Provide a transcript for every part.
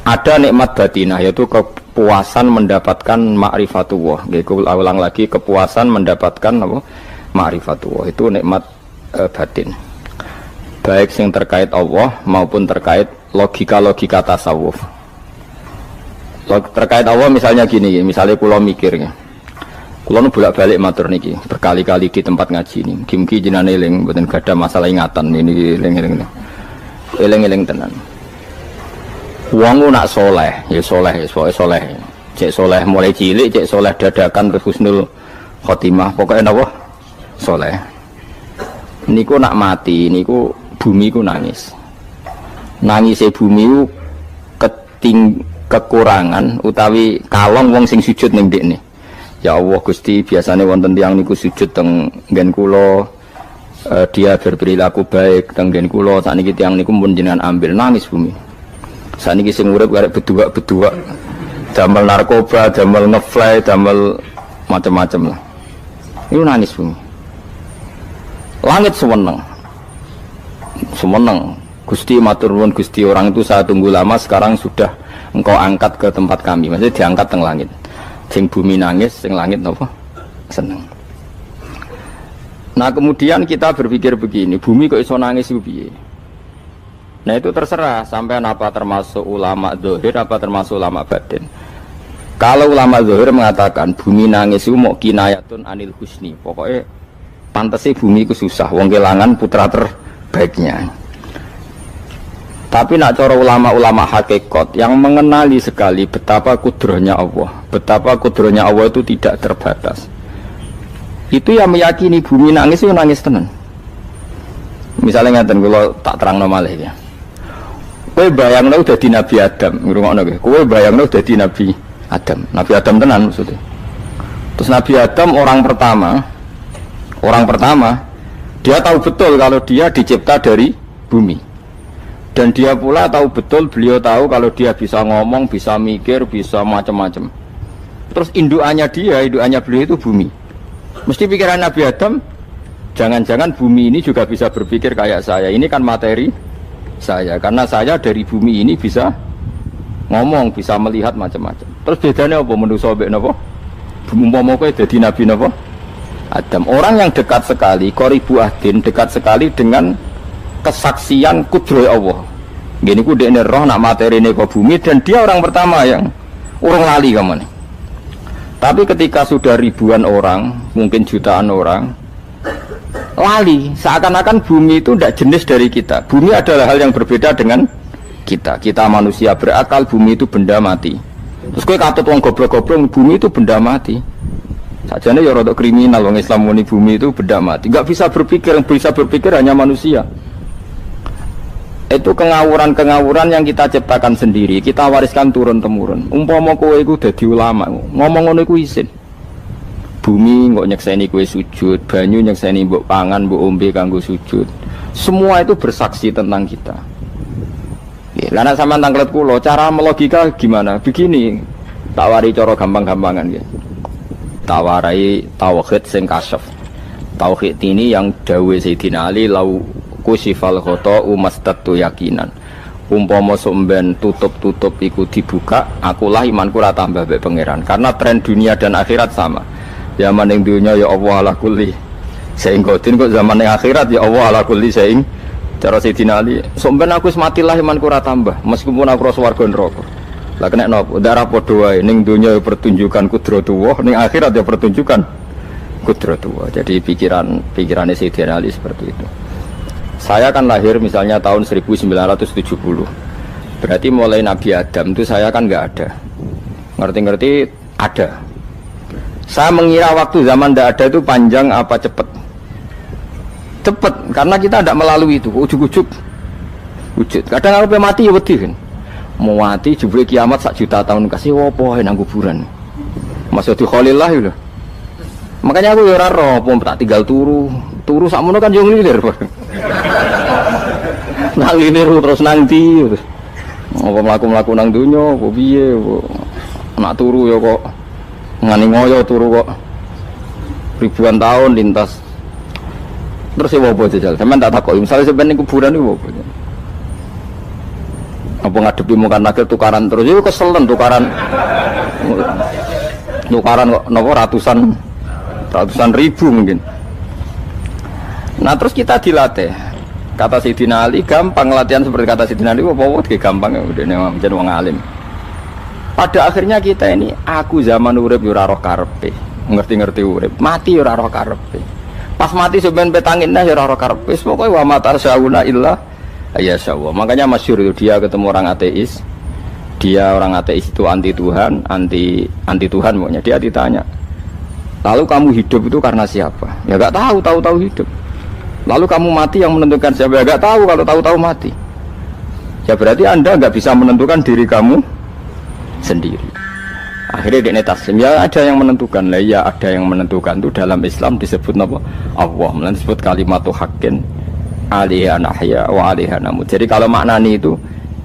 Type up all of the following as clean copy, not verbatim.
Ada nikmat batinah, yaitu kepuasan mendapatkan ma'rifatullah. Ulang lagi, kepuasan mendapatkan apa? Ma'rifatullah. Itu nikmat batin. Baik yang terkait Allah maupun terkait logika-logika tasawuf. Terkait Allah misalnya gini, misalnya kula mikir ya. Kula nu bolak-balik matur niki, berkali-kali di tempat ngaji ini. Mugi-mugi jenengan eling, mboten gadah masalah ingatan ini eling-eling. Eling-eling tenan. Wong nak soleh, ya soleh, soleh. Cek soleh mulai cilik, cek soleh dadakan terus husnul khotimah. Pokoknya napa? Soleh. Niku nak mati, niku bumi ku nangis. Nangise bumi ku kekurangan utawi kalong wong sing sujud ning ndekne. Ya Allah Gusti, biasanya wonten tiyang niku sujud teng nggen kula, dia berperilaku baik teng nggen kula, sakniki tiyang niku pun jenengan ambil, nangis bumi. Sakniki sing urip arek bedua-bedua, damel narkoba, damel ngefly, damel macam-macam lah. Itu nangis bumi. Langit semeneng. Semeneng. Gusti matur nuwun Gusti, orang itu saya tunggu lama, sekarang sudah engkau angkat ke tempat kami. Maksudnya diangkat teng langit. Sing bumi nangis, sing langit apa? Seneng. Nah kemudian kita berpikir begini, bumi kok iso nangis itu piye? Nah itu terserah, sampai apa termasuk ulama zahir, apa termasuk ulama batin. Kalau ulama zahir mengatakan bumi nangis itu mau kinayatun anil husni, pokoknya pantasnya bumi itu susah, wong kelangan putra terbaiknya. Tapi nak cara ulama-ulama hakikat yang mengenali sekali betapa kudrohnya Allah, betapa kudrohnya Allah itu tidak terbatas. Itu yang meyakini bumi nangis itu nangis tenan. Misalnya ngaten kalau tak terang malih ya. Kowe bayangno dadi Nabi Adam, ngrungokno kowe. Kowe bayangno dadi Nabi Adam. Nabi Adam tenan maksudnya. Terus Nabi Adam orang pertama dia tahu betul kalau dia dicipta dari bumi. Dan dia pula tahu betul, beliau tahu kalau dia bisa ngomong, bisa mikir, bisa macam-macam. Terus indukannya beliau itu bumi. Mesti pikiran Nabi Adam, jangan-jangan bumi ini juga bisa berpikir kayak saya. Ini kan materi saya, karena saya dari bumi ini bisa ngomong, bisa melihat macam-macam. Terus bedanya apa? Manusia mbek napa? Umpama kowe dadi Nabi napa? Adam. Orang yang dekat sekali, qoribu ahdin, dekat sekali dengan kesaksian kudroh Allah. Gini ku dekne roh nak materi ini ke bumi, dan dia orang pertama yang urung lali kamu nih. Tapi ketika sudah ribuan orang, mungkin jutaan orang lali, seakan-akan bumi itu tidak jenis dari kita. Bumi adalah hal yang berbeda dengan kita. Kita manusia berakal, bumi itu benda mati. Terus kowe katut wong goblok-goblok, bumi itu benda mati. Sajane ya rada kriminal wong Islam muni bumi itu benda mati. Enggak bisa berpikir, yang bisa berpikir hanya manusia. Itu kengawuran-kengawuran yang kita ciptakan sendiri, kita wariskan turun-temurun. Umpama kowe iku dadi ulama, ngomong ngono iku isin. Bumi kok nyekseni kowe sujud, banyu nyekseni mbok pangan, mbok ombe kanggo sujud. Semua itu bersaksi tentang kita. Lah nek sampean tanglet kula, cara melogika gimana? Begini, tak wari cara gampang-gampangan ya. Tak warai tauhid sing kasyaf. Tauhid ini yang dawuh Sayyidina Ali lau kusifal khoto umastatu yakinan. Umpama somben tutup-tutup iku dibuka, akulah imanku ora tambah mbek pangeran. Karena tren dunia dan akhirat sama. Zaman ning dunia ya Allah ala kulli saing godin, kok zaman ning akhirat ya Allah ala kulli saing. Cara Sayyidina Ali, somben aku wis matilah imanku ora tambah, meskipun aku ora swarga neraka. Lah kena napa? Darah padha wae, ning dunia ya pertunjukan kudratullah, ning akhirat ya pertunjukan kudratullah. Jadi pikirannya Sayyidina Ali seperti itu. Saya kan lahir misalnya tahun 1970. Berarti mulai Nabi Adam itu saya kan nggak ada. Ngerti-ngerti ada. Saya mengira waktu zaman tidak ada itu panjang apa cepat? Cepat, karena kita tidak melalui itu. Ujuk-ujuk wujud. Kadang aku mati ya wedi kan. Mau mati jebule kiamat 1 juta tahun kasih opo nang kuburan. Masuk di Khalillah ya. Makanya aku ya ora roh, tak tinggal turu sakmono kan yo nglilir. Nang nglilir terus nang ndi terus. Apa mlaku-mlaku nang donya, apa piye, nak turu ya kok ngani ngoyo turu kok ribuan tahun lintas. Terus ya apa jajal? Sampeyan tak takoki, misale sampeyan ning kuburan iku apa? Apa ngadepi mukan nakil tukaran terus itu keselen tukaran kok nopo ratusan ribu mungkin. Nah terus kita dilatih. Kata Sayyidina Ali gampang latihan seperti kata Sayyidina Ali apa gampang ya udah menjadi wong alim. Pada akhirnya kita ini aku zaman urip yo ora roh karepe. Ngerti-ngerti urip, mati yo ora roh karepe. Pas mati sampean petanginna yo ora roh karepe. Pokoke wa mata sauna illa ya sawwa. Makanya masyhur itu dia ketemu orang ateis. Dia orang ateis itu anti Tuhan, anti Tuhan pokoknya. Dia ditanya, lalu kamu hidup itu karena siapa? Ya gak tahu hidup. Lalu kamu mati yang menentukan siapa? Ya gak tahu, kalau tahu mati. Ya berarti Anda gak bisa menentukan diri kamu sendiri. Akhirnya dia taslim. Ya ada yang menentukan lah, ya ada yang menentukan itu dalam Islam disebut apa? Allah, disebut kalimatu haqqin alaiha nahya wa alaiha namut. Jadi kalau maknanya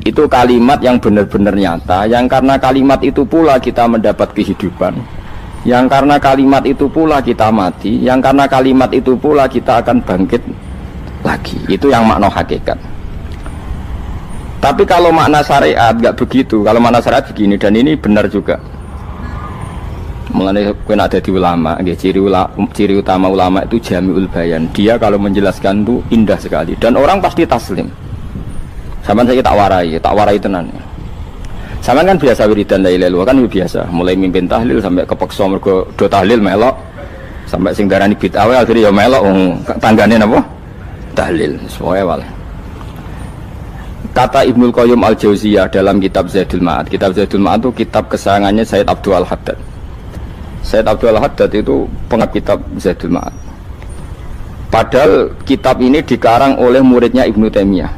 itu kalimat yang benar-benar nyata, yang karena kalimat itu pula kita mendapat kehidupan, yang karena kalimat itu pula kita mati, yang karena kalimat itu pula kita akan bangkit lagi. Itu yang makna hakikat. Tapi kalau makna syariat nggak begitu. Kalau makna syariat begini, dan ini benar juga. Mulanya kena ada di ulama, ciri utama ulama itu jami'ul bayan. Dia kalau menjelaskan itu indah sekali, dan orang pasti taslim. Sama saya tak warai tenan. Sama kan biasa wiridan la ilaha illallah kan biasa, mulai mimpin tahlil sampai kepeksa mergo do tahlil melok, sampai sing darani bid'ah akhirnya ya melok tanggane napa? Tahlil. Soale wae. Kata Ibnul Qayyim Al-Jauziyah dalam kitab Zadul Ma'ad. Kitab Zadul Ma'ad itu kitab kesayangannya Sayyid Abdul Al-Haddad. Sayyid Abdul Al-Haddad itu pengarang kitab Zadul Ma'ad. Padahal kitab ini dikarang oleh muridnya Ibnu Taimiyah.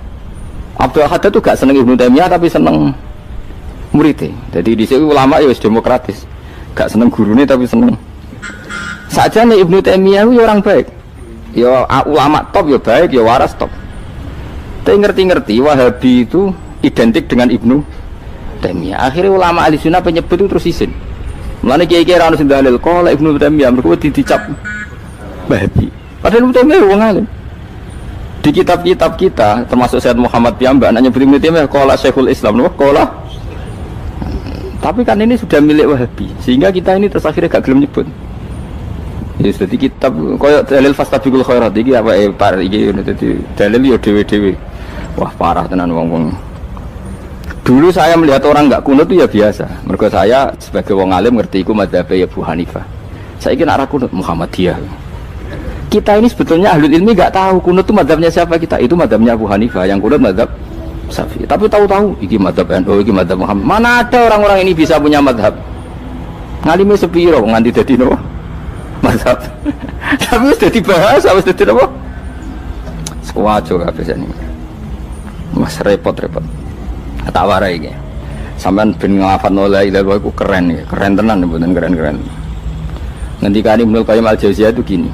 Abdul Al-Haddad itu gak seneng Ibnu Taimiyah tapi seneng muridnya. Jadi di sini ulama ya demokratis. Gak seneng gurunya tapi seneng. Saja nih Ibnu Taimiyah itu orang baik. Ya ulama top ya baik, ya waras top. Tapi ngerti-ngerti Wahabi itu identik dengan Ibnu Taimiyah. Akhirnya ulama ahli sunnah penyebut itu terus izin. Mulane kiai-kiai ra ono sing dalil kok Ibnu Taimiyah mergo dicap Wahabi. Padahal Ibnu Taimiyah wong alim. Di kitab-kitab kita termasuk Sayyid Muhammad piyambak anaknya Ibnu Taimiyah qala Syekhul Islam napa qala. Tapi kan ini sudah milik Wahabi sehingga kita ini terus akhirnya gak gelem nyebut. Ya jadi kitab koyo dalil fastabiqul khairat iki apa par iki dadi dalil yo dhewe-dhewe. Wah parah tenan wong-wong. Dulu saya melihat orang enggak kunut itu ya biasa. Mergo saya sebagai wong alim ngerti iku madzhabe Abu Hanifah. Saiki nek ora kunut Muhammadiyah. Kita ini sebetulnya ahlul ilmi enggak tahu kunut itu madzhabnya siapa kita. Itu madzhabnya Abu Hanifah, yang kunut madzhab Syafi'i. Tapi tahu-tahu iki madzhab NU, iki madzhab Muhammad. Mana ada orang-orang ini bisa punya madzhab? Ngalime sepiro nganti dadi nopo? Madzhab. Tapi wis dadi bahasa, wis dadi nopo? Sewajo kabeh sene. Mas repot-repot. Tak warai iki. Sampeyan ben nglafadzno la ilaha illallah iku keren iki. Keren tenan mboten keren-keren. Ngendikane Ibnu Qayyim Al-Jauziyah itu gini.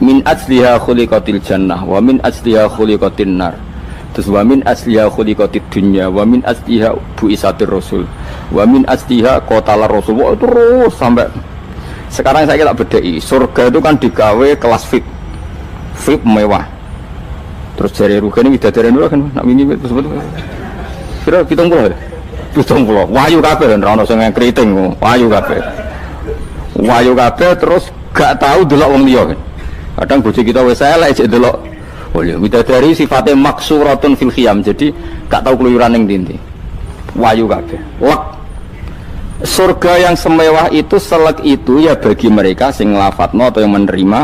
Min asliha khuliqatil jannah wa min asliha khuliqatin nar. Terus wa min asliha khuliqatid dunya wa min asliha bu'isatir rasul wa min asliha qatalar rasul. Wah, terus sampai sekarang saya tak bedai. Surga itu kan digawe kelas VIP mewah. Terus jari rugane widadari dulu kan nak wingi wis sebut. Kira 70. 70. Wahyu kabeh ora ono sing kriting, wahyu kabeh. Wahyu kabeh terus gak tahu delok wong liya. Kadang bojo kita wis elek jek delok. Oh ya widadari sifatnya maksuratun fil khiyam. Jadi gak tahu keluyuran ning ndi. Wahyu kabeh. Lek surga yang semewah itu selek itu ya bagi mereka sing nglafatno atau yang menerima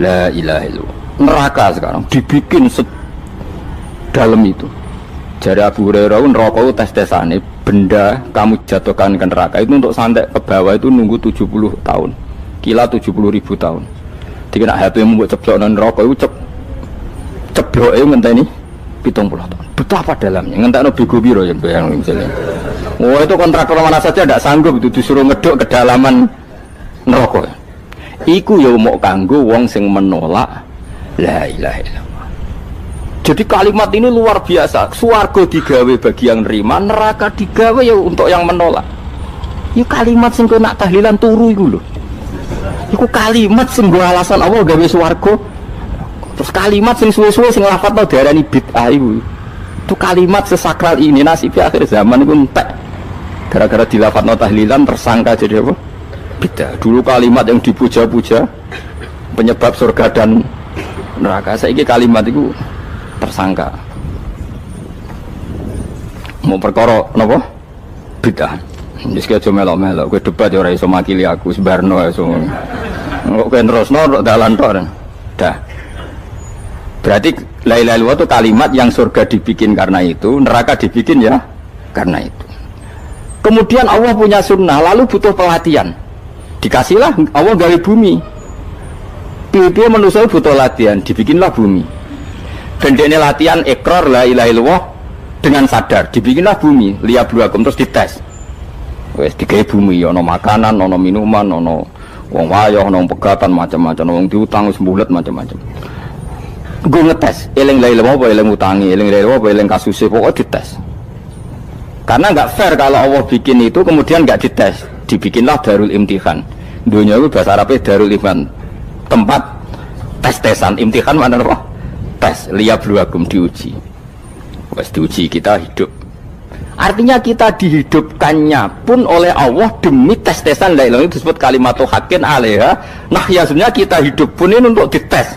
la ilaha illallah. Neraka sekarang dibikin dalam itu. Jadi Abu Hurairah neraka itu tes-tesane benda kamu jatuhkan ke neraka itu untuk santai ke bawah itu nunggu 70 tahun. Kila 70.000 tahun. Dikira HP mu mbok ceblokno neraka itu cebloke ngenteni 70 tahun. Betapa dalamnya. Ngentekno bego piro ya bayang misalnya. Oh itu kontraktor mana saja tidak sanggup itu disuruh ngeduk kedalaman neraka. Iku ya mau kanggo wong sing menolak la ilaha illallah. Jadi kalimat ini luar biasa. Swarga digawe bagi yang nerima, neraka digawe ya untuk yang menolak. Itu kalimat sing kena tahlilan turu iku lho. Iku kalimat sing nggo alasan Allah gawe swarga. Terus kalimat sing suwe-suwe sing lafadzno diarani bid'ah iku. Itu kalimat sesakral ini nasibnya akhir zaman itu entek. Gara-gara dilafadzno tahlilan tersangka jadi apa? Beda. Dulu kalimat yang dipuja-puja penyebab surga dan neraka. Saiki kalimat itu tersangka. Mau perkara napa? Beda. Wis ki aja melok-melok, kowe debat ya ora iso makili aku sebarno iso. Kok kowe terusno dalan tok. Dah. Berarti la ilaha illallah itu kalimat yang surga dibikin karena itu, neraka dibikin ya karena itu. Kemudian Allah punya sunnah, lalu butuh pelatihan. Dikasihlah Allah gawe bumi. Piye manusia butuh latihan, dibikinlah bumi. Dan ini latihan ikrar la ilaha illallah dengan sadar, dibikinlah bumi, liyabluwakum terus dites. Wes digawe bumi, ono makanan, ono minuman, ono wong wayah, ono pegatan macam-macam, wong diutang wis mbulet macam-macam. Gue ngetes, eling la ilaha illallah apa eling utangi, eling la ilaha illallah apa eling kasuse, pokoknya dites. Karena nggak fair kalau Allah bikin itu kemudian nggak dites, dibikinlah darul imtihan. Dunia itu bahasa Arabnya darul imtihan, tempat tes-tesan. Imtihan mana apa? Tes, liyabluwakum, diuji. Wes diuji kita hidup. Artinya kita dihidupkannya pun oleh Allah demi tes-tesan la ilaha, itu disebut kalimatu haqqin alaiha. Nah ya sebenarnya kita hidup pun ini untuk dites.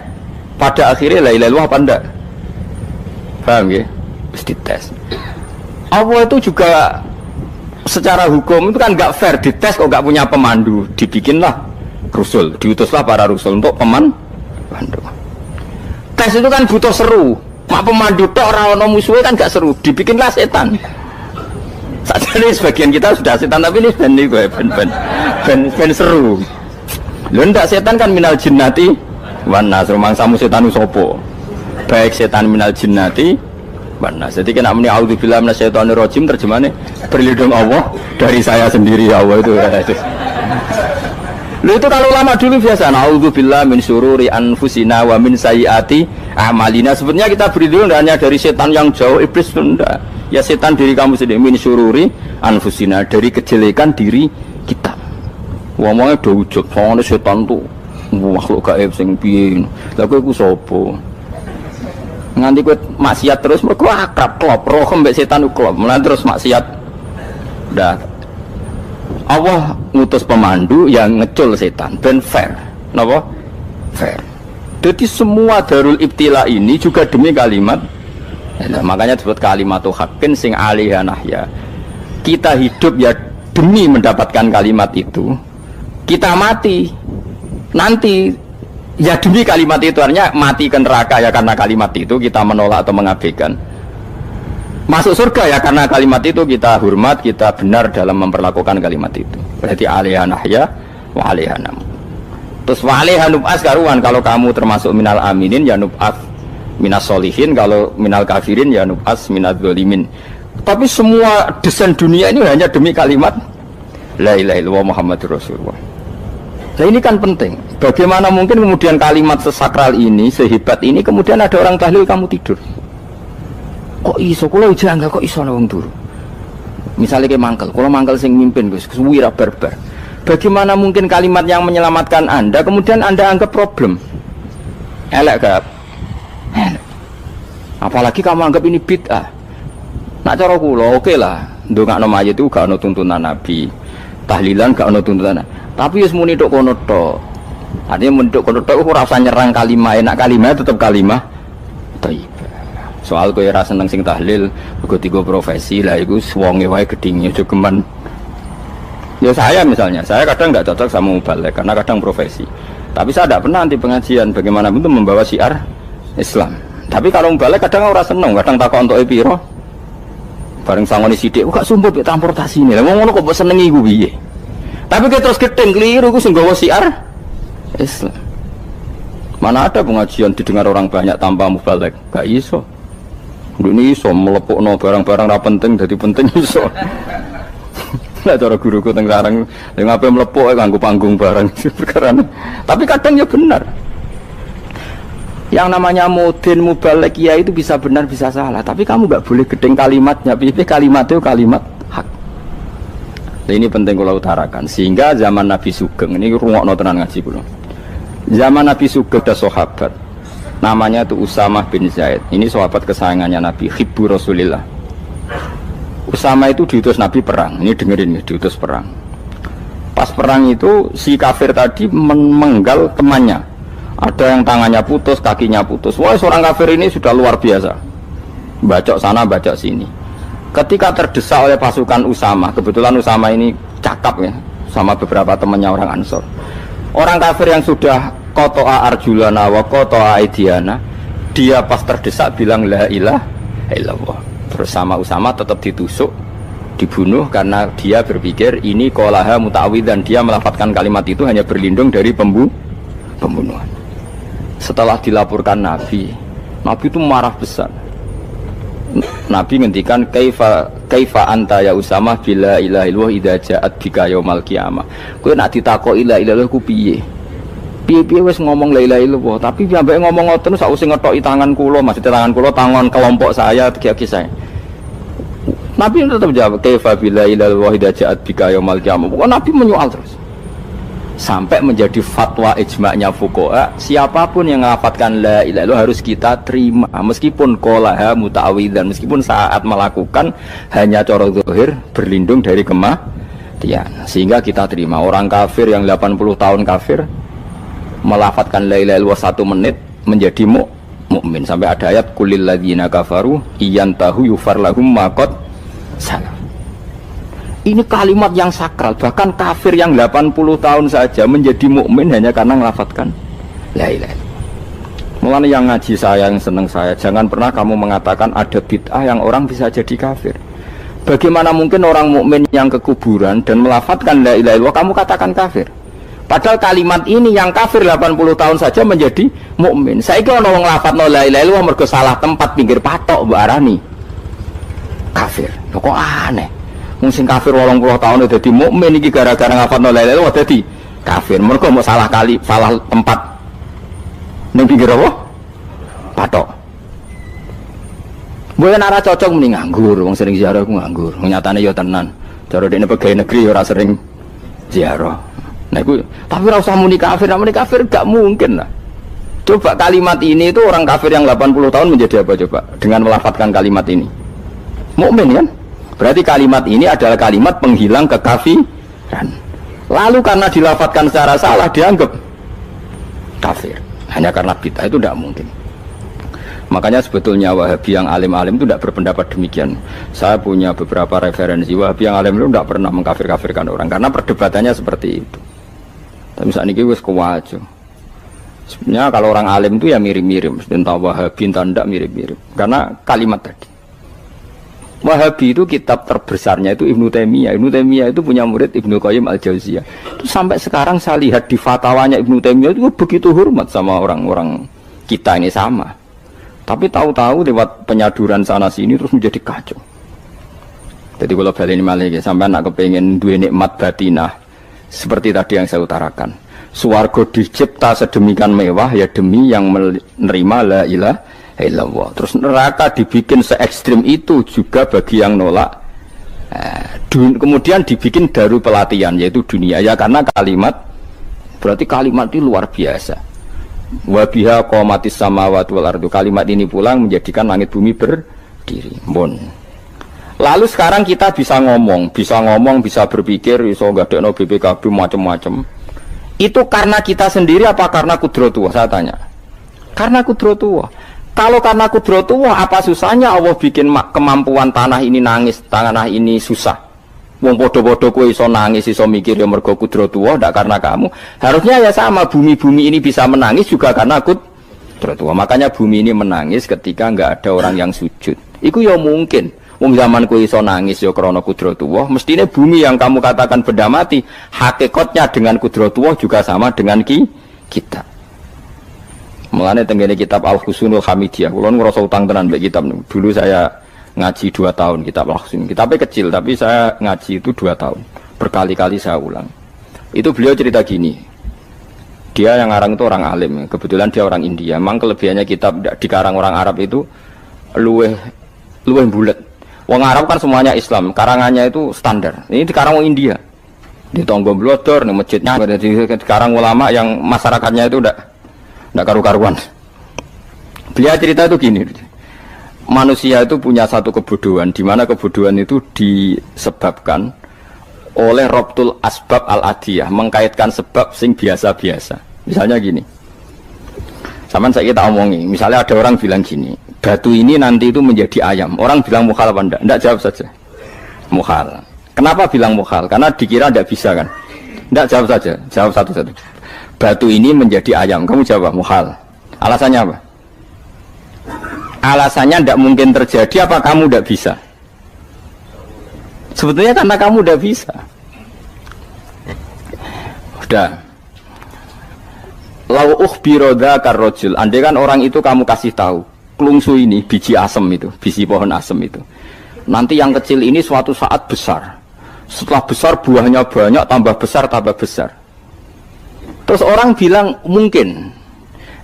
Pada akhirnya la ilaha illallah apa enggak? Paham ya? Terus dites. Allah itu juga secara hukum itu kan nggak fair, dites kok nggak punya pemandu, dibikinlah rusul, diutuslah para rusul untuk pemandu. Tes itu kan butuh seru, mak pemandu tok ora ono musuhe kan gak seru, dibikinlah setan. Sajane sebagian kita sudah setan tapi ini ben seru. Lho ndak setan kan minal jinnati wan nas, rumangsamu setan usopo. Baik setan minal jinnati wan nas. Jadi kena muni auzubillahi minasyaitonir rajim, terjemahnya berlindung Allah dari saya sendiri ya Allah itu. Lho itu kalau ulama dulu biasa auzubillahi min syururi anfusina wa min sayyiati a'malina. Sebenarnya kita berlindung hanya dari setan yang jauh, iblis enggak. Ya setan diri kamu sendiri, min syururi anfusina, dari kejelekan diri kita. Ngomongnya do wujud, soalnya setan tuh makhluk gaib sing piye. Lah kowe iku sapa? Nganti kowe maksiat terus mergo akrab klop, roh mbek setan ku klop. Mulane terus maksiat. Dah Allah ngutus pemandu yang ngecul setan ben fair. Napa? Fair. Jadi semua darul ibtila ini juga demi kalimat. Nah, makanya disebut kalimatu haqqin sing alaiha nahya. Kita hidup ya demi mendapatkan kalimat itu. Kita mati nanti ya demi kalimat itu, artinya mati ke neraka ya karena kalimat itu kita menolak atau mengabaikan. Masuk surga ya karena kalimat itu kita hormat, kita benar dalam memperlakukan kalimat itu. Berarti alaiha nahya wa alaiha nam. Terus wa alaiha nub'as karuan, kalau kamu termasuk minal aminin ya nub'as minas solihin, kalau minal kafirin ya nub'as minaz zalimin. Tapi semua desain dunia ini hanya demi kalimat la ilaha illallah Muhammadur Rasulullah. Nah ini kan penting. Bagaimana mungkin kemudian kalimat sesakral ini, sehebat ini, kemudian ada orang tahlil kamu tidur? Kok iso? Kalau janggal kok iso wong turu? Misalnya kayak mangkel, kalau mangkel sing mimpin Gus, wira barbar. Bagaimana mungkin kalimat yang menyelamatkan Anda kemudian Anda anggap problem? Elek gak? Apalagi kamu anggap ini bid'ah. Nak cara kula oke lah, ndongakno mayit itu gak ono tuntunan Nabi. Tahlilan gak ono tuntunan. Tapi wis muni tok kono tok. Artinya menduk kono tok ora usah nyerang kalimah, enak kalimah tetap kalimah thayyibah. Soal kowe ora seneng sing tahlil, mergo tiga profesi lah iku wonge wae gedhinge aja geman. Ya saya misalnya, saya kadang enggak cocok sama mubalek karena kadang profesi. Tapi saya tidak pernah anti pengajian, bagaimana pun membawa syiar Islam. Tapi kalau mubalek kadang ora seneng, kadang takon entuk piro. Bareng sangone sithik, kok sumpah mek transportasi ini. Lah ngono kok mbok senengi iku piye? Tapi kita terus gedeng keliru iku sing nggawa syiar Islam. Mana ada pengajian didengar orang banyak tanpa mubalek? Gak iso. Ini iso melepukno barang-barang ra penting dadi penting iso. Lah cara guruku teng sareng ning ape melepuk kanggo panggung barang perkara. Tapi kadang ya benar. Yang namanya mudin mubalek ya itu bisa benar bisa salah, tapi kamu nggak boleh gedeng kalimatnya. Pilih kalimat itu kalimat hak. Nah, ini penting kalau utarakan. Sehingga zaman Nabi Sugeng ini rungokno tenan ngaji kula. Zaman Nabi Sugeng ada sahabat Namanya tuh Usamah bin Zaid. Ini sahabat kesayangannya Nabi, hibbu Rasulillah. Usama itu diutus Nabi perang. Ini dengerin nih, diutus perang. Pas perang itu si kafir tadi menggal temannya. Ada yang tangannya putus, kakinya putus. Wah, seorang kafir ini sudah luar biasa. Bacok sana, bacok sini. Ketika terdesak oleh pasukan Usama, kebetulan Usama ini cakap ya, sama beberapa temannya orang Ansor. Orang kafir yang sudah kotoa arjulana wa kotoa aidiana, dia pas terdesak bilang la ilaha illallah. Terus sama Usama tetap ditusuk, dibunuh karena dia berpikir ini qolaha muta'awwidzan, dia melafadzkan kalimat itu hanya berlindung dari pembunuhan. Setelah dilaporkan Nabi itu marah besar. Nabi ngendikan kaifa anta ya Usama bila ilaha illallah idza ja'at bika yaumal qiyamah. Kowe nak ditakoki la ilaha illallah ku piye? Piye-piye wis ngomong la ilaha illallah, tapi sampai ngomong ngoten sakwise ngethoki tangan kula, maksudnya tangan kula tangan kelompok saya, tiga-tiga saya. Nabi tetap jawab kaifa bila ilaha illallah idza ja'at bika yaumal qiyamah. Pokoknya Nabi menyoal terus. Sampai menjadi fatwa ijma'nya fuqaha, siapapun yang melafadzkan la ilaha illallah harus kita terima meskipun qolaha muta'awwidzan, meskipun saat melakukan hanya cara zahir berlindung dari kematian, sehingga kita terima. Orang kafir yang 80 tahun kafir melafadzkan la ilaha illallah 1 menit menjadi mukmin. Sampai ada ayat kulil ladzina kafaru iyantahu yufar lahum ma qad salaf. Ini kalimat yang sakral, bahkan kafir yang 80 tahun saja menjadi mukmin hanya karena melafadzkan la ilaha illallah. Mulanya yang ngaji saya, yang seneng saya, jangan pernah kamu mengatakan ada bid'ah yang orang bisa jadi kafir. Bagaimana mungkin orang mukmin yang ke kuburan dan melafadzkan la ilaha illallah kamu katakan kafir? Padahal kalimat ini yang kafir 80 tahun saja menjadi mukmin. Saiki ana wong nglafadzno la ilaha illallah mergo salah tempat pinggir patok mbok arani kafir. Kok aneh. Sing kafir 80 tahun dadi mukmin iki gara-gara ngafalno la ilaha illallah dadi kafir. Mergo mau salah kali, salah tempat. Ning pinggir apa? Patok. Mboten ora cocok muni nganggur, wong sering ziarah ku nganggur. Nyatane ya tenan. Cara dekne pegawai negeri ora sering ziarah. Nah iku tapi ora usah muni kafir gak mungkin lah. Coba kalimat ini itu orang kafir yang 80 tahun menjadi apa coba dengan melafadzkan kalimat ini? Mukmin kan? Berarti kalimat ini adalah kalimat penghilang kekafiran. Lalu karena dilafadzkan secara salah dianggap kafir. Hanya karena bid'ah itu tidak mungkin. Makanya sebetulnya Wahabi yang alim-alim itu tidak berpendapat demikian. Saya punya beberapa referensi Wahabi yang alim itu tidak pernah mengkafir-kafirkan orang karena perdebatannya seperti itu. Tapi saat ini wis kuwajo. Sebenarnya kalau orang alim itu ya mirip-mirip, entah Wahabi entah tidak mirip-mirip. Karena kalimat tadi. Wahabi itu kitab terbesarnya itu Ibnu Taimiyah. Ibnu Taimiyah itu punya murid Ibnu Qayyim Al-Jauziyah. Itu sampai sekarang saya lihat di fatwanya Ibnu Taimiyah itu begitu hormat sama orang-orang kita ini sama. Tapi tahu-tahu lewat penyaduran sana sini terus menjadi kacau. Jadi kalau balik ini malah sampai anak kepengen dua nikmat batinah seperti tadi yang saya utarakan. Swarga dicipta sedemikian mewah ya demi yang menerima la ilaha illallah. Terus neraka dibikin se ekstrim itu juga bagi yang nolak. Kemudian dibikin daru pelatihan yaitu dunia ya karena kalimat berarti kalimat itu luar biasa. Wa biha qamatis samawati wal ardu. Kalimat ini pulang menjadikan langit bumi berdiri. Bon. Lalu sekarang kita bisa ngomong, bisa berpikir, bisa ngadekno BPKB macam-macam. Itu karena kita sendiri apa karena kudratullah? Saya tanya. Karena kudratullah. Kalau karena kudratullah, apa susahnya Allah bikin kemampuan tanah ini nangis, tanah ini susah. Wong podo-podo kowe iso nangis, iso mikir ya mergo kudratullah, ndak karena kamu. Harusnya ya sama, bumi-bumi ini bisa menangis juga karena kudratullah. Makanya bumi ini menangis ketika enggak ada orang yang sujud. Iku ya mungkin. Wong zaman kowe iso nangis ya krana kudratullah, mestine bumi yang kamu katakan benda mati, hakikatnya dengan kudratullah juga sama dengan kita. Mulane tenggene kitab Al-Husunul Hamidiyah, kula ngrasa utang tenan mbek kitab niku. Dulu saya ngaji 2 tahun kitab Al-Husun. Kitabnya kecil tapi saya ngaji itu 2 tahun. Berkali-kali saya ulang. Itu beliau cerita gini. Dia yang ngarang itu orang alim, kebetulan dia orang India. Memang kelebihannya kitab dikarang orang Arab itu luweh bulet. Wong Arab kan semuanya Islam, karangannya itu standar. Ini dikarang orang India. Di Tonggo Blodor, di masjidnya, dikarang ulama yang masyarakatnya itu ndak karu-karuan. Beliau cerita itu gini, manusia itu punya satu kebodohan, di mana kebodohan itu disebabkan oleh robtul asbab al-adiyah, mengkaitkan sebab sing biasa-biasa. Misalnya gini, sama saya kita omongi, misalnya ada orang bilang gini, batu ini nanti itu menjadi ayam. Orang bilang mukhal apa enggak? Enggak, jawab saja. Mukhal. Kenapa bilang mukhal? Karena dikira enggak bisa kan? Enggak, jawab saja. Jawab satu-satu. Batu ini menjadi ayam. Kamu jawab mukhal. Alasannya apa? Alasannya tidak mungkin terjadi, apa kamu tidak bisa? Sebetulnya karena kamu tidak bisa. Udah. Lau ukhbiro dzakar rajul. Andai kan orang itu kamu kasih tahu, klungsu ini biji asem itu, biji pohon asem itu. Nanti yang kecil ini suatu saat besar. Setelah besar buahnya banyak, tambah besar, tambah besar. Terus orang bilang mungkin.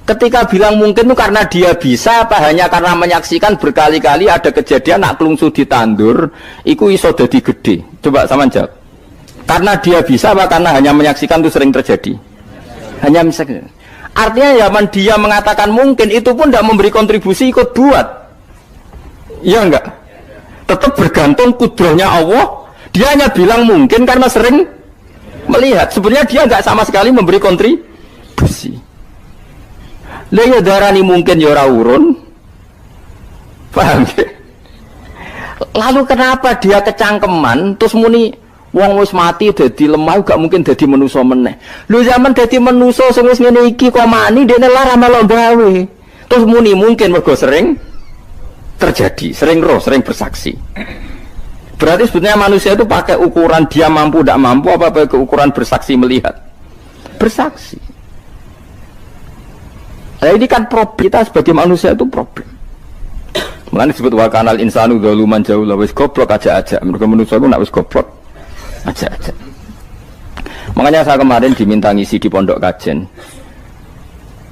Ketika bilang mungkin itu karena dia bisa, apa hanya karena menyaksikan berkali-kali ada kejadian nak klungsu ditandur, iku iso dadi gede. Coba sama jawab. Karena dia bisa, apa karena hanya menyaksikan itu sering terjadi? Hanya menyaksikan. Artinya zaman dia mengatakan mungkin, itu pun tidak memberi kontribusi ikut buat. Iya enggak? Tetap bergantung kudrahnya Allah. Dia hanya bilang mungkin karena sering melihat. Sebenarnya dia enggak sama sekali memberi kontribusi. Lah ya darani mungkin ya ora urun. Paham ya? Lalu kenapa dia kecangkeman terus muni wong wis mati dadi lemah gak mungkin dadi manusa meneh. Lho zaman dadi manusa sing wis ngene iki kok mani dene lara melok gawe. Terus muni mungkin mergo sering terjadi, sering roh, sering bersaksi. Berarti sebetulnya manusia itu pakai ukuran dia mampu tidak mampu apa pakai ukuran bersaksi melihat? Bersaksi. Nah ini kan problem, kita sebagai manusia itu problem. Makanya disebut wa kanal insanu zaluman jahula, wis goblok aja-aja. Mereka manusia itu nak wis goblok aja-aja. Makanya saya kemarin diminta ngisi di pondok kajen.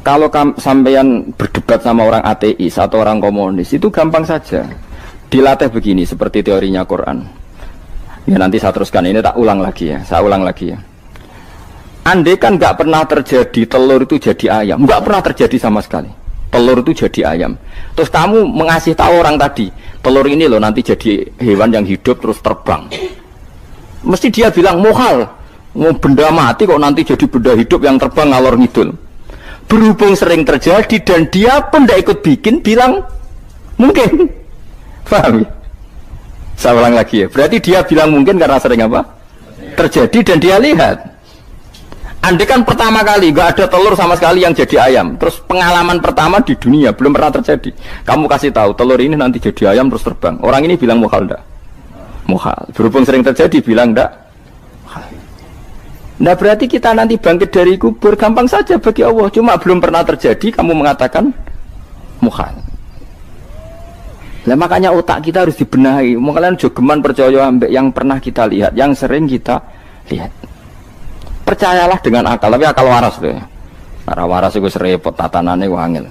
Kalau sampeyan berdebat sama orang ateis atau orang komunis itu gampang saja. Dilatih begini seperti teorinya Quran. Ya nanti saya teruskan, ini tak ulang lagi ya. Saya ulang lagi ya. Andai kan nggak pernah terjadi telur itu jadi ayam, nggak pernah terjadi sama sekali. Telur itu jadi ayam. Terus kamu mengasih tahu orang tadi, telur ini loh nanti jadi hewan yang hidup terus terbang. Mesti dia bilang mukhal, mau benda mati kok nanti jadi benda hidup yang terbang ngalor ngidul. Berhubung sering terjadi dan dia pun tidak ikut bikin, bilang mungkin. Paham ya? Saya ulang lagi ya. Berarti dia bilang mungkin karena sering apa? Terjadi dan dia lihat. Andai kan pertama kali gak ada telur sama sekali yang jadi ayam, terus pengalaman pertama di dunia belum pernah terjadi. Kamu kasih tahu telur ini nanti jadi ayam terus terbang. Orang ini bilang mukhal enggak? Mukhal. Berhubung sering terjadi bilang enggak? Nah berarti kita nanti bangkit dari kubur gampang saja bagi Allah. Cuma belum pernah terjadi kamu mengatakan mukhal. Nah makanya otak kita harus dibenahi. Kalian jogeman percaya ambek yang pernah kita lihat, yang sering kita lihat. Percayalah dengan akal, tapi akal waras deh. Karena waras itu serepot tatanannya wangil.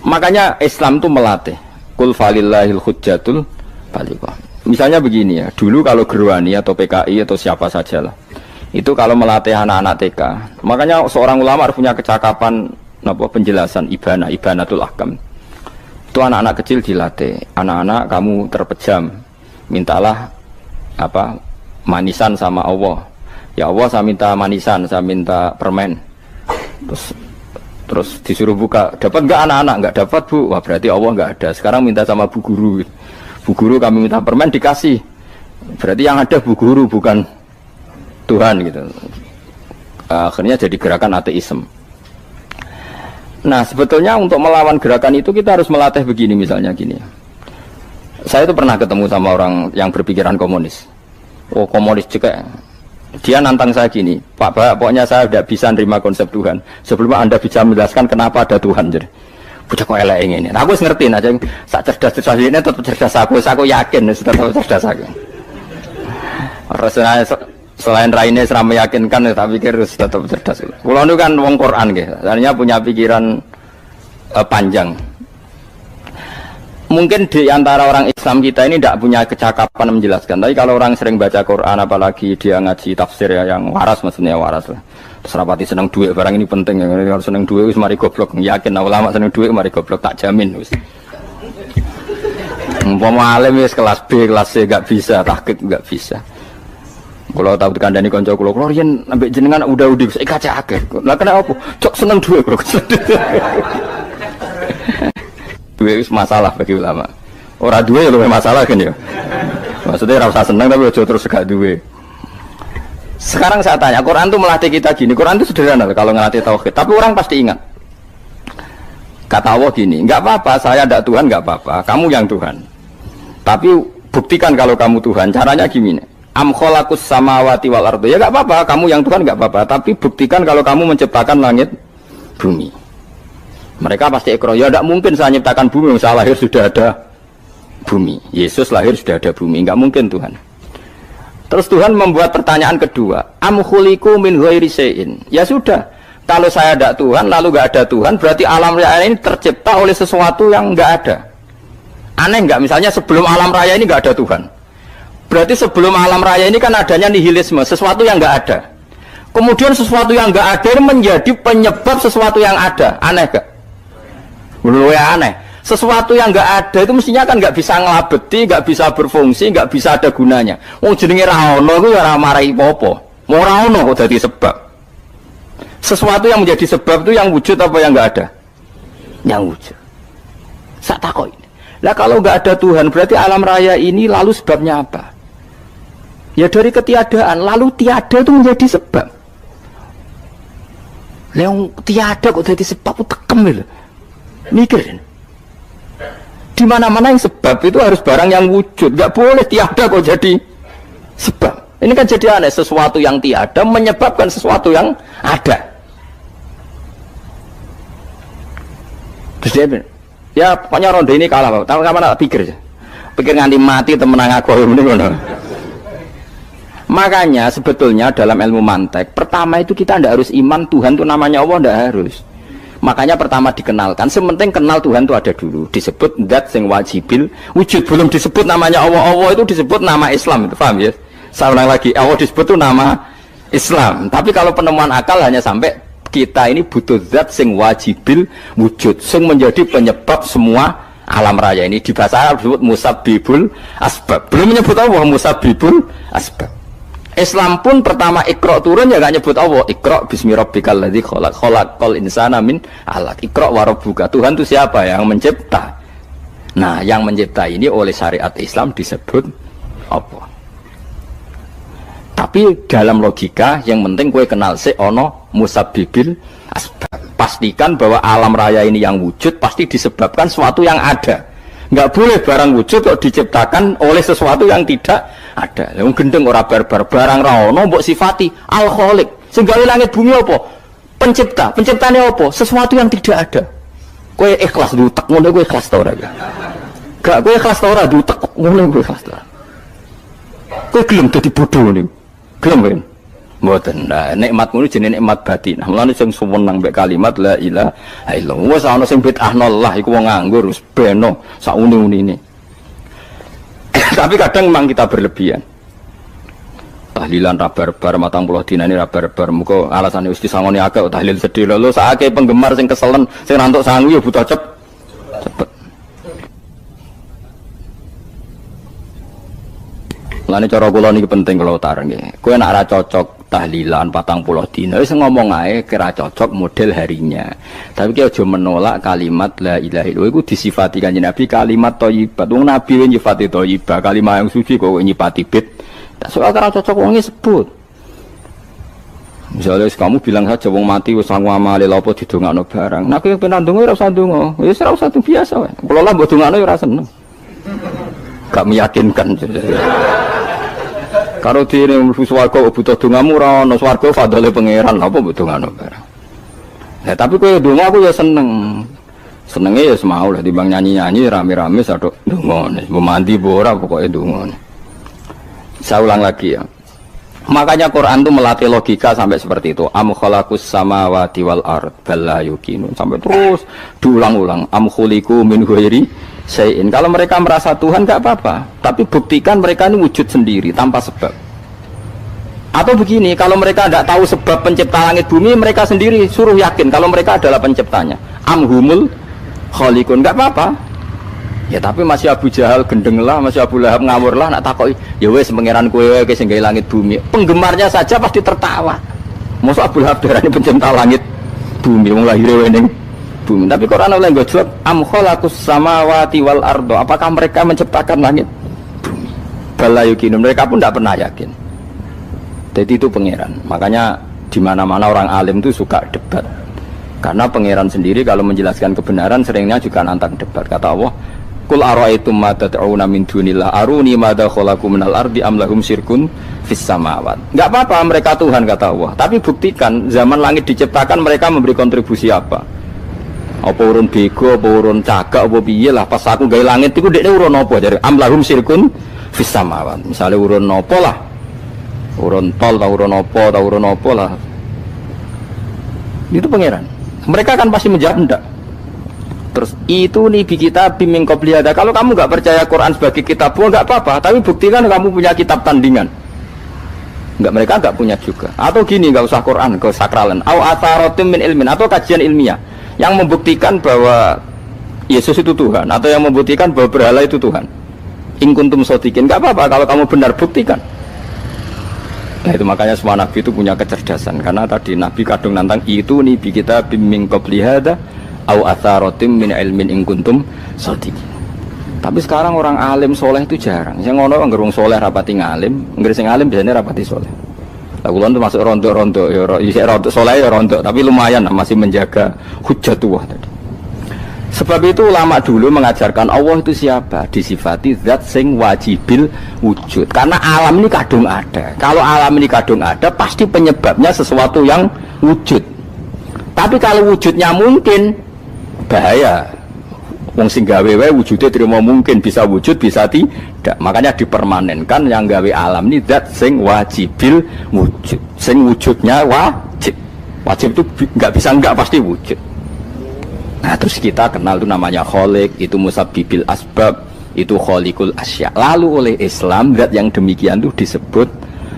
Makanya Islam itu melatih. Kul falillahil hujjatul balighah. Misalnya begini ya, dulu kalau Gerwani atau PKI atau siapa sajalah, itu kalau melatih anak-anak TK, makanya seorang ulama harus punya kecakapan penjelasan ibanatul ahkam. Itu anak-anak kecil dilatih. Anak-anak kamu terpejam, mintalah manisan sama Allah. Ya Allah saya minta manisan, saya minta permen. Terus disuruh buka, dapat enggak anak-anak? Enggak dapat bu, wah berarti Allah enggak ada. Sekarang minta sama bu guru. Bu guru kami minta permen dikasih. Berarti yang ada bu guru bukan Tuhan gitu. Akhirnya jadi gerakan ateisme. Nah sebetulnya untuk melawan gerakan itu kita harus melatih begini misalnya gini. Saya itu pernah ketemu sama orang yang berpikiran komunis. Oh komunis juga. Dia nantang saya gini, Pak Bah, pokoknya saya tidak bisa nerima konsep Tuhan. Sebelum Anda bisa menjelaskan kenapa ada Tuhan. Jadi, bocah kok elek ini. Nah, aku ngerti aja, sak cerdas ini tetap cerdas aku yakin tetap cerdas aku. Rasanya selain raine seram meyakinkan, tapi pikir tetap cerdas. Kulo itu kan wong Quran gitu, artinya punya pikiran panjang. Mungkin di antara orang Islam kita ini tidak punya kecakapan menjelaskan. Tapi kalau orang sering baca Quran, apalagi dia ngaji tafsir ya, yang waras, maksudnya waras lah. Terus rapati seneng duit, barang ini penting. Kalau seneng duit, wis mari goblok. Yakin ulama seneng duit, mari goblok, tak jamin. Umpama alim wis kelas B, kelas C gak bisa, tahqiq gak bisa. Kalau tahu dikandani konco kulo riyen ambek jenengan udah saya kaca akeh. Lah kena apa? Cok seneng duit kok. Duit itu masalah bagi ulama. Orang duit lebih masalah kan ya. Maksudnya rasa seneng tapi ojo terus gak duit. Sekarang saya tanya, Quran itu melatih kita gini. Quran itu sederhana kalau ngelatih tauhid. Tapi orang pasti ingat. Kata Allah gini, nggak apa-apa, saya tidak Tuhan, nggak apa-apa. Kamu yang Tuhan. Tapi buktikan kalau kamu Tuhan. Caranya gini. Am khalaqus samawati wal ardi. Ya nggak apa-apa, kamu yang Tuhan nggak apa-apa. Tapi buktikan kalau kamu menciptakan langit, bumi. Mereka pasti ikrar, ya tidak mungkin saya menciptakan bumi, saya lahir sudah ada bumi. Yesus lahir sudah ada bumi, nggak mungkin Tuhan. Terus Tuhan membuat pertanyaan kedua, am khuliqu min ghairi syai'in. Ya sudah, kalau saya tidak Tuhan, lalu nggak ada Tuhan, berarti alam raya ini tercipta oleh sesuatu yang nggak ada. Aneh nggak? Misalnya sebelum alam raya ini nggak ada Tuhan. Berarti sebelum alam raya ini kan adanya nihilisme, sesuatu yang nggak ada. Kemudian sesuatu yang nggak ada menjadi penyebab sesuatu yang ada. Aneh gak? Menurut ya aneh. Sesuatu yang nggak ada itu mestinya kan nggak bisa ngelabeti, nggak bisa berfungsi, nggak bisa ada gunanya. Wong jenenge ra ono iku ya ora marai apa-apa. Mau ra ono kok dadi sebab. Sesuatu yang menjadi sebab itu yang wujud apa yang nggak ada? Yang wujud. Sak takoi. Lah kalau nggak ada Tuhan berarti alam raya ini lalu sebabnya apa? Ya dari ketiadaan, lalu tiada itu menjadi sebab. Yang tiada kok jadi sebab itu tekem lho. Mikir. Di mana-mana yang sebab itu harus barang yang wujud, nggak boleh tiada kok jadi sebab. Ini kan jadi aneh, sesuatu yang tiada menyebabkan sesuatu yang ada. Terus dia bilang, ya pokoknya ronde ini kalah, Pak. Tahu kapan tak pikir aja. Pikir nganti mati temenang aku ini ngono. Makanya sebetulnya dalam ilmu mantek, pertama itu kita tidak harus iman Tuhan itu namanya Allah, tidak harus. Makanya pertama dikenalkan, sementing kenal Tuhan itu ada dulu. Disebut zat sing wajibil wujud, belum disebut namanya Allah. Allah itu disebut nama Islam, itu paham ya? Saya ulang lagi, Allah disebut itu nama Islam. Tapi kalau penemuan akal hanya sampai kita ini butuh zat sing wajibil wujud, sing menjadi penyebab semua alam raya ini. Di bahasa Arab disebut musabbibul asbab. Belum menyebut Allah musabbibul asbab. Islam pun pertama Iqra turun ya gak nyebut Allah. Iqra bismi rabbikal ladzi khalaq, khalaqal insana min 'alaq. Iqra wa rabbuka. Tuhan itu siapa? Yang mencipta. Nah, yang mencipta ini oleh syariat Islam disebut apa? Tapi dalam logika yang penting kowe kenal sik ono musabbibil asbab. Pastikan bahwa alam raya ini yang wujud pasti disebabkan sesuatu yang ada. Nggak boleh barang wujud kok diciptakan oleh sesuatu yang tidak ada. Yang gendeng ora barbar barang ra ono mbok sifati al khaliq. Sing gawe langit bumi apa? Pencipta. Penciptane apa? Sesuatu yang tidak ada. Kowe ikhlas dutek ngono kowe ikhlas ta ora? Gak kowe ikhlas ta ora dutek ngono kowe ikhlas ta. Kowe gelem dadi bodho niku. Gelem kowe. Mboten. Nah, nikmat ngono jenenge nikmat batin. Mulane sing suwenang mbek kalimat la ilaha illallah. Wes ana sing bid'ahnallah iku wong nganggur wis beno sak uni-unine. Tapi kadang memang kita berlebihan. Tahlilan ra barbar 40 dina ini ra barbar. Muga alasane wis disangoni akeh tahlil sedih lho sakake penggemar sing keselen sing rantuk sangu ya butuh cepet. Lane cara kula niki penting kula utara nggih. Kowe nek ora cocok tahlilan 40 dina wis ngomong ae kira cocok model harinya. Tapi ki aja menolak kalimat la ilaha illallah iku disifati Kanjeng Nabi kalimat thayyibat. Wong Nabi nyifati thayyibah, kalimat yang suci kok nyifati bid. Tak soal kira cocok wong sebut. Misalnya kamu bilang saja wong mati wis sangu amale lha apa didongakno barang. Nek kowe pengen ndonga ora usah ndonga. Wis ora usah biasa wae. Kula lah mbok dongakno ya ora seneng. Gak meyakinkan. Karo dene mlebu swarga butuh dongamu ora ono swarga fadhole pangeran apa mbok dongano barang. Nah tapi kowe donga aku ya seneng. Senenge ya semau lah timbang nyanyi-nyanyi rame-rame sadok ndongane. Mbok mandi mbok ora pokoke ndongane. Saya ulang lagi ya. Makanya Quran itu melatih logika sampai seperti itu. Am khalaqus samawati wal ard bal la yuqinun sampai terus diulang-ulang. Am khuliqu min ghairi syai'in. Kalau mereka merasa Tuhan nggak apa-apa, tapi buktikan mereka ini wujud sendiri tanpa sebab. Atau begini, kalau mereka tidak tahu sebab pencipta langit bumi, mereka sendiri suruh yakin kalau mereka adalah penciptanya. Amhumul khaliqun, nggak apa-apa. Ya tapi masih Abu Jahal gendeng lah, masih Abu Lahab ngawur lah, nak takoi. Ya wes pangeran kowe ke sing gawe langit bumi. Penggemarnya saja pasti tertawa. Masa Abu Lahab darani pencipta langit bumi, wong lahir ning bumi. Tapi Quran oleh nggo jawab am khalaqus samawati wal ardo. Apakah mereka menciptakan langit bumi? Bala yuqinun, mereka pun tidak pernah yakin. Jadi itu pangeran. Makanya di mana-mana orang alim itu suka debat. Karena pangeran sendiri kalau menjelaskan kebenaran seringnya juga nantang debat. Kata Allah, Qul ara'aytum ma tad'una min dunillah aruni madza khalaqu minal ardi am lahum syirkun fis samawat. Enggak apa-apa mereka Tuhan kata Allah, tapi buktikan zaman langit diciptakan mereka memberi kontribusi apa? Apa urun bego, apa urun cagak, apa piye lah pas aku gawe langit iku dekne urun apa jare am lahum syirkun fis samawat. Misale urun apa lah? Urun tol ta urun apa lah. Itu pangeran. Mereka kan pasti menjawab enggak. Terus itu nih bi kita biming qobliyada. Kalau kamu nggak percaya Quran sebagai kitab, nggak apa-apa. Tapi buktikan kamu punya kitab tandingan. Nggak, mereka nggak punya juga. Atau gini, nggak usah Quran, nggak usah sakralan. Au atharotim min ilmin, atau kajian ilmiah yang membuktikan bahwa Yesus itu Tuhan, atau yang membuktikan bahwa berhala itu Tuhan. In kuntum shodiqin, nggak apa-apa. Kalau kamu benar buktikan. Nah itu makanya semua nabi itu punya kecerdasan. Karena tadi nabi kadung nantang itu nih bi kita biming qobliyada. Au atharotim min ilmin in kuntum shodiqin. Tapi sekarang orang alim soleh itu jarang. Yang ngono ngerung soleh rapati ngalim, nggere sing alim biasanya rapati soleh. Lah kula itu masuk rontok-rontok ya isih rontok soleh ya rontok, tapi lumayan masih menjaga hujjatullah tadi. Sebab itu ulama dulu mengajarkan Allah itu siapa? Disifati zat sing wajibil wujud. Karena alam ini kadung ada. Kalau alam ini kadung ada, pasti penyebabnya sesuatu yang wujud. Tapi kalau wujudnya mungkin, bahaya. Wong sing gawe wae wujude terima mungkin bisa wujud bisa tidak. Makanya dipermanenkan yang gawe alam ini zat sing wajibil wujud. Sing wujudnya wajib. Wajib itu enggak bisa enggak pasti wujud. Nah, terus kita kenal itu namanya khaliq, itu musabbibil asbab, itu khaliqul asya. Lalu oleh Islam zat yang demikian itu disebut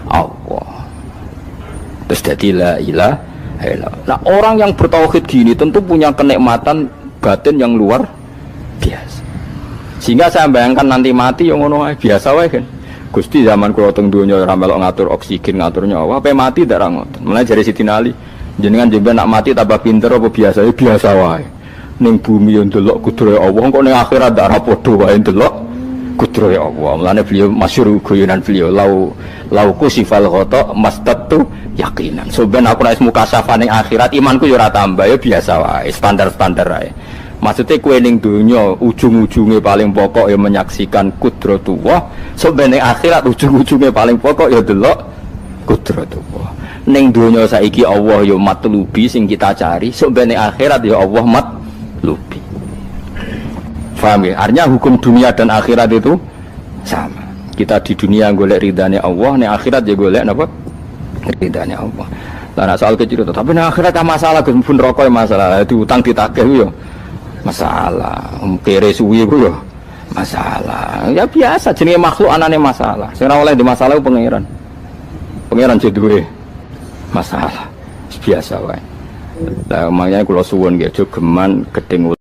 Allah. Terus jadi la ilaha illallah. Nah, orang yang bertauhid gini tentu punya kenikmatan batin yang luar biasa. Sehingga saya bayangkan nanti mati yang ngono biasa wae kan. Gusti zaman kula teng donya ora melok ngatur oksigen, ngatur nyawa, apa mati ndak ra ngoten. Mulane jare Siti Ali, jenengan jenengan nak mati tambah pinter apa biasa? Ya biasa wae. Ning bumi yo ndelok kudrohe Allah, kok ning akhirat ndak ra padha wae ndelok kudrohe Allah. Mulane beliau masyhur guyonan beliau lauku sifal ghata mastatu yakinan. So ben aku nek mukasafah ning akhirat imanku yo ora tambah ya biasa wae, standar-standar wae. Maksudnya kue ning dunya ujung-ujungnya paling pokok ya menyaksikan kudratullah. So ben ning akhirat ujung-ujungnya paling pokok ya delok kudratullah. Ning dunya saiki Allah ya matlubi sing kita cari. So ben ning akhirat ya Allah matlubi. Paham ya? Artinya hukum dunia dan akhirat itu sama. Kita di dunia golek ridhanya Allah, ning akhirat ya golek napa? Ridhanya Allah. Lah soal kecil itu, tapi ning akhirat kan masalah Gus pun rokok masalah, diutang ditagih yo masalah, kere suwi ku yo masalah. Ya biasa jenenge makhluk anane masalah. Sing ora oleh di masalah pangeran. Pangeran duwe masalah. Biasa wae. Lah makanya kula suwun nggih aja geman gedeng